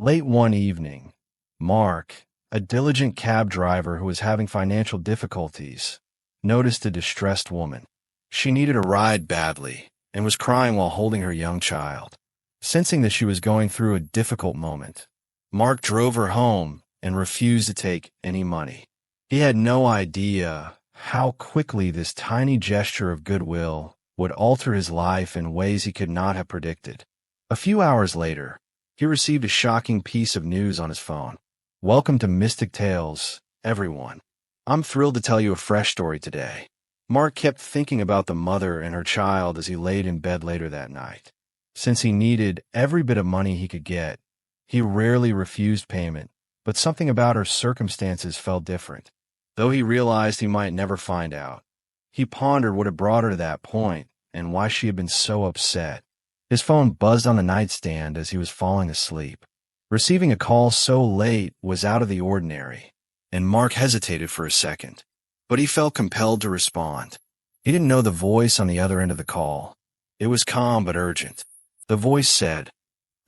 Late one evening, Mark, a diligent cab driver who was having financial difficulties, noticed a distressed woman. She needed a ride badly and was crying while holding her young child. Sensing that she was going through a difficult moment, Mark drove her home and refused to take any money. He had no idea how quickly this tiny gesture of goodwill would alter his life in ways he could not have predicted. A few hours later, he received a shocking piece of news on his phone. "Welcome to Mystic Tales, everyone. I'm thrilled to tell you a fresh story today." Mark kept thinking about the mother and her child as he laid in bed later that night. Since he needed every bit of money he could get, he rarely refused payment, but something about her circumstances felt different. Though he realized he might never find out, he pondered what had brought her to that point and why she had been so upset. His phone buzzed on the nightstand as he was falling asleep. Receiving a call so late was out of the ordinary, and Mark hesitated for a second, but he felt compelled to respond. He didn't know the voice on the other end of the call. It was calm but urgent. The voice said,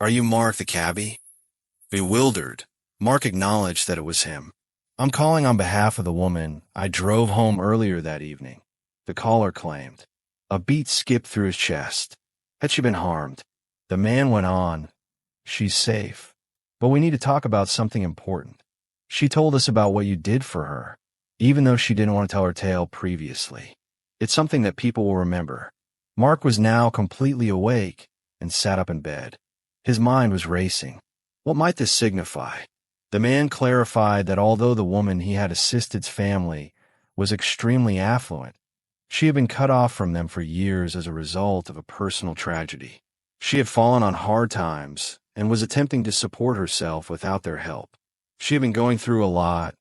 "Are you Mark the cabbie?" Bewildered, Mark acknowledged that it was him. "I'm calling on behalf of the woman I drove home earlier that evening," the caller claimed. A beat skipped through his chest. Had she been harmed? The man went on, "She's safe. But we need to talk about something important. She told us about what you did for her, even though she didn't want to tell her tale previously. It's something that people will remember." Mark was now completely awake and sat up in bed. His mind was racing. What might this signify? The man clarified that although the woman he had assisted's family was extremely affluent, she had been cut off from them for years as a result of a personal tragedy. She had fallen on hard times and was attempting to support herself without their help. She had been going through a lot,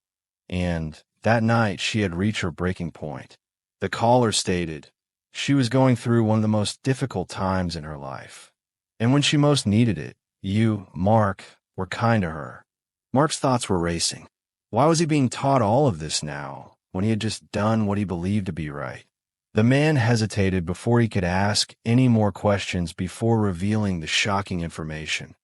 and that night she had reached her breaking point. The caller stated she was going through one of the most difficult times in her life, and when she most needed it, you, Mark, were kind to her. Mark's thoughts were racing. Why was he being taught all of this now, when he had just done what he believed to be right? The man hesitated before he could ask any more questions before revealing the shocking information.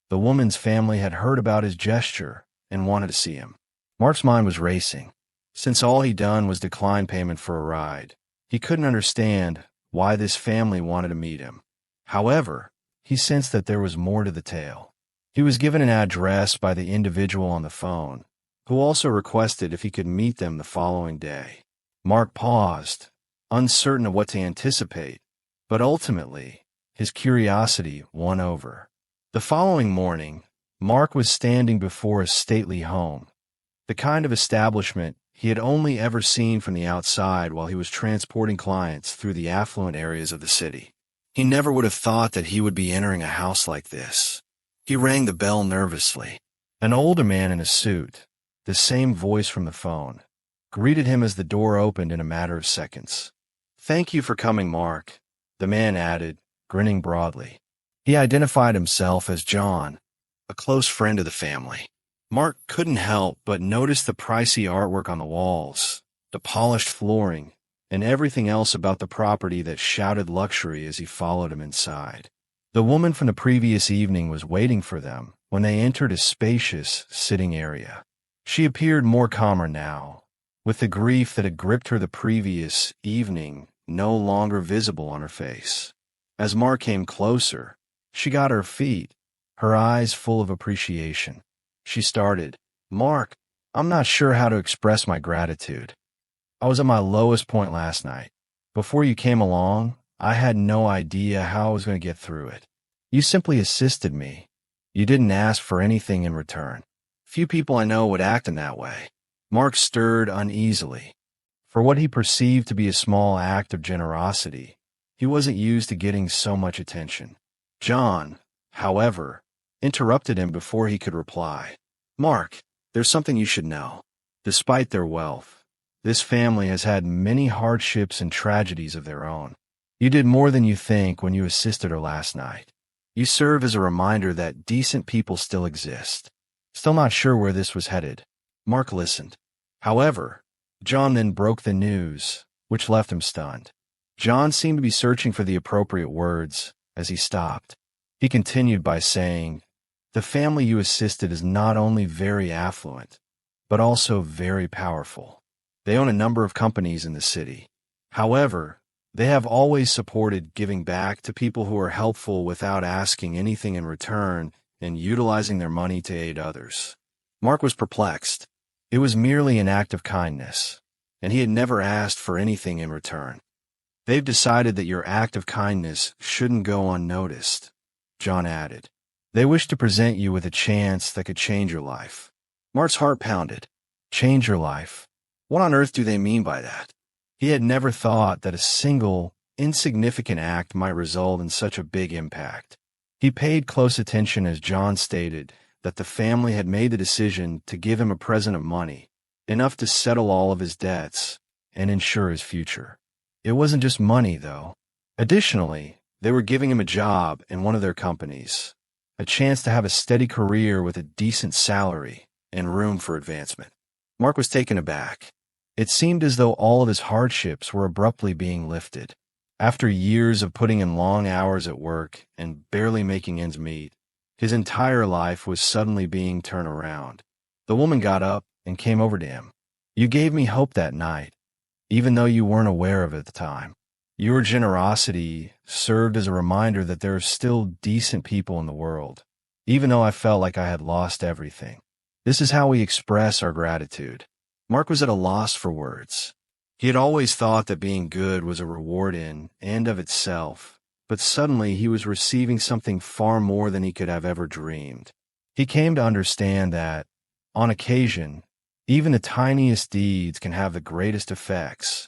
The woman's family had heard about his gesture and wanted to see him. Mark's mind was racing. Since all he'd done was decline payment for a ride, he couldn't understand why this family wanted to meet him. However, he sensed that there was more to the tale. He was given an address by the individual on the phone, who also requested if he could meet them the following day. Mark paused, uncertain of what to anticipate, but ultimately, his curiosity won over. The following morning, Mark was standing before a stately home, the kind of establishment he had only ever seen from the outside while he was transporting clients through the affluent areas of the city. He never would have thought that he would be entering a house like this. He rang the bell nervously. An older man in a suit, the same voice from the phone, greeted him as the door opened in a matter of seconds. "Thank you for coming, Mark," the man added, grinning broadly. He identified himself as John, a close friend of the family. Mark couldn't help but notice the pricey artwork on the walls, the polished flooring, and everything else about the property that shouted luxury as he followed him inside. The woman from the previous evening was waiting for them when they entered a spacious sitting area. She appeared more calmer now, with the grief that had gripped her the previous evening no longer visible on her face. As Mark came closer, she got her feet, her eyes full of appreciation. She started, "Mark, I'm not sure how to express my gratitude. I was at my lowest point last night. Before you came along, I had no idea how I was going to get through it. You simply assisted me. You didn't ask for anything in return. Few people I know would act in that way." Mark stirred uneasily. For what he perceived to be a small act of generosity, he wasn't used to getting so much attention. John, however, interrupted him before he could reply. "Mark, there's something you should know. Despite their wealth, this family has had many hardships and tragedies of their own. You did more than you think when you assisted her last night. You serve as a reminder that decent people still exist." Still not sure where this was headed, Mark listened. However, John then broke the news, which left him stunned. John seemed to be searching for the appropriate words as he stopped. He continued by saying, The family you assisted is not only very affluent, but also very powerful. They own a number of companies in the city. However, they have always supported giving back to people who are helpful without asking anything in return and utilizing their money to aid others. Mark was perplexed. It was merely an act of kindness, and he had never asked for anything in return. They've decided that your act of kindness shouldn't go unnoticed, John added. They wish to present you with a chance that could change your life. Mark's heart pounded. Change your life? What on earth do they mean by that? He had never thought that a single, insignificant act might result in such a big impact. He paid close attention as John stated that the family had made the decision to give him a present of money, enough to settle all of his debts and ensure his future. It wasn't just money, though. Additionally, they were giving him a job in one of their companies, a chance to have a steady career with a decent salary and room for advancement. Mark was taken aback. It seemed as though all of his hardships were abruptly being lifted. After years of putting in long hours at work and barely making ends meet, his entire life was suddenly being turned around. The woman got up and came over to him. You gave me hope that night, even though you weren't aware of it at the time. Your generosity served as a reminder that there are still decent people in the world, even though I felt like I had lost everything. This is how we express our gratitude. Mark was at a loss for words. He had always thought that being good was a reward in and of itself, but suddenly he was receiving something far more than he could have ever dreamed. He came to understand that, on occasion, even the tiniest deeds can have the greatest effects,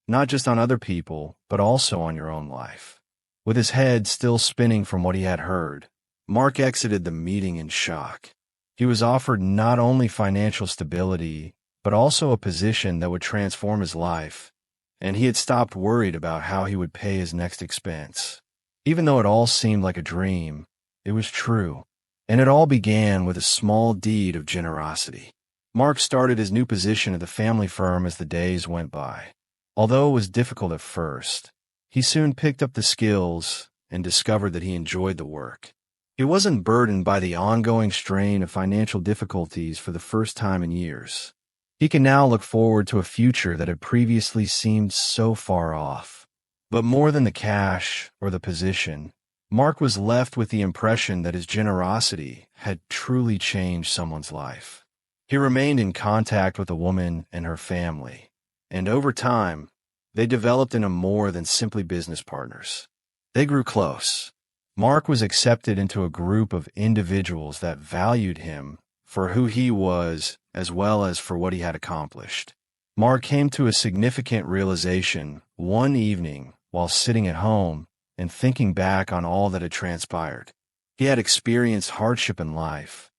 not just on other people, but also on your own life. With his head still spinning from what he had heard, Mark exited the meeting in shock. He was offered not only financial stability, but also a position that would transform his life, and he had stopped worried about how he would pay his next expense. Even though it all seemed like a dream, it was true, and it all began with a small deed of generosity. Mark started his new position at the family firm as the days went by. Although it was difficult at first, he soon picked up the skills and discovered that he enjoyed the work. He wasn't burdened by the ongoing strain of financial difficulties for the first time in years. He can now look forward to a future that had previously seemed so far off. But more than the cash or the position, Mark was left with the impression that his generosity had truly changed someone's life. He remained in contact with a woman and her family, and over time, they developed into more than simply business partners. They grew close. Mark was accepted into a group of individuals that valued him for who he was as well as for what he had accomplished. Mark came to a significant realization one evening while sitting at home and thinking back on all that had transpired. He had experienced hardship in life,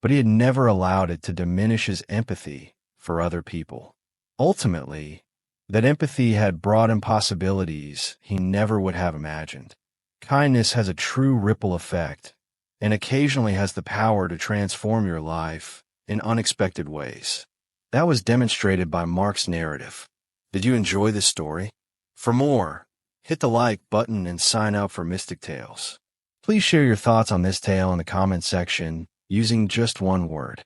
but he had never allowed it to diminish his empathy for other people. Ultimately, that empathy had brought him possibilities he never would have imagined. Kindness has a true ripple effect and occasionally has the power to transform your life in unexpected ways. That was demonstrated by Mark's narrative. Did you enjoy this story? For more, hit the like button and sign up for Mystic Tales. Please share your thoughts on this tale in the comments section using just one word.